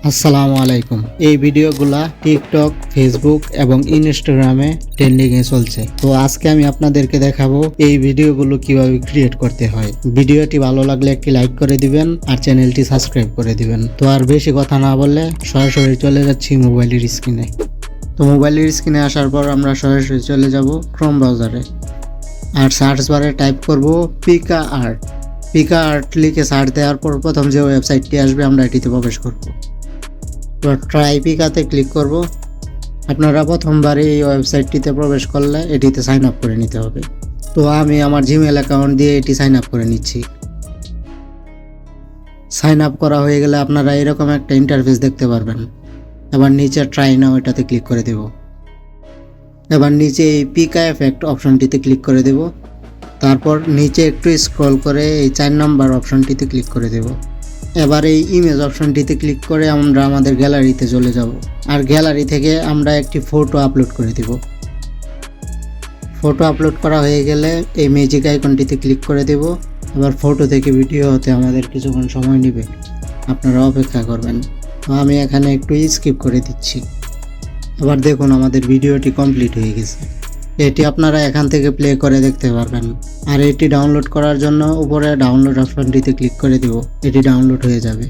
আসসালামু আলাইকুম। এই ভিডিওগুলা টিকটক, ফেসবুক এবং ইনস্টাগ্রামে ট্রেন্ডিং এ চলছে। তো আজকে আমি আপনাদেরকে দেখাবো এই ভিডিওগুলো কিভাবে ক্রিয়েট করতে হয়। ভিডিওটি ভালো লাগলে একটি লাইক করে দিবেন আর চ্যানেলটি সাবস্ক্রাইব করে দিবেন। তো আর বেশি কথা না বললে সরাসরি চলে যাচ্ছি মোবাইলের স্ক্রিনে। তো মোবাইলের স্ক্রিনে আসার পর আমরা সরাসরি চলে যাব ক্রোম ব্রাউজারে আর সার্চ বারে টাইপ করব পিকা আর্ট। পিকা আর্ট লিখে সার্চ দেওয়ার পর প্রথম যে ওয়েবসাইটটি আসবে আমরা এটিতে প্রবেশ করব। তো ট্রাই পিকাতে ক্লিক করব। আপনারা প্রথমবারই এই ওয়েবসাইটটিতে প্রবেশ করলে এটিতে সাইন আপ করে নিতে হবে। তো আমি আমার জিমেল অ্যাকাউন্ট দিয়ে এটি সাইন আপ করে নিচ্ছি। সাইন আপ করা হয়ে গেলে আপনারা এরকম একটা ইন্টারফেস দেখতে পারবেন। এবার নিচে ট্রাই নাও এটাতে ক্লিক করে দেব। এবার নিচে এই পিকা এফেক্ট অপশনটিতে ক্লিক করে দেব। তারপর নিচে একটু স্ক্রল করে এই 4 নম্বর অপশনটিতে ক্লিক করে দেব। এবার এই ইমেজ অপশনটিতে ক্লিক করে আমরা আমাদের গ্যালারিতে চলে যাব আর গ্যালারি থেকে আমরা একটি ফটো আপলোড করে দেব। ফটো আপলোড করা হয়ে গেলে এই ম্যাজিক আইকনটিতে ক্লিক করে দেব। এবার ফটো থেকে ভিডিও হতে আমাদের কিছুক্ষণ সময় নেবে, আপনারা অপেক্ষা করবেন। তো আমি এখানে একটু স্কিপ করে দিচ্ছি। এবার দেখুন আমাদের ভিডিওটি কমপ্লিট হয়ে গেছে। এটি আপনারা এখান থেকে প্লে করে দেখতে পারবেন। আর এটি ডাউনলোড করার জন্য উপরে ডাউনলোড অপশনটিতে ক্লিক করে দিব, এটি ডাউনলোড হয়ে যাবে।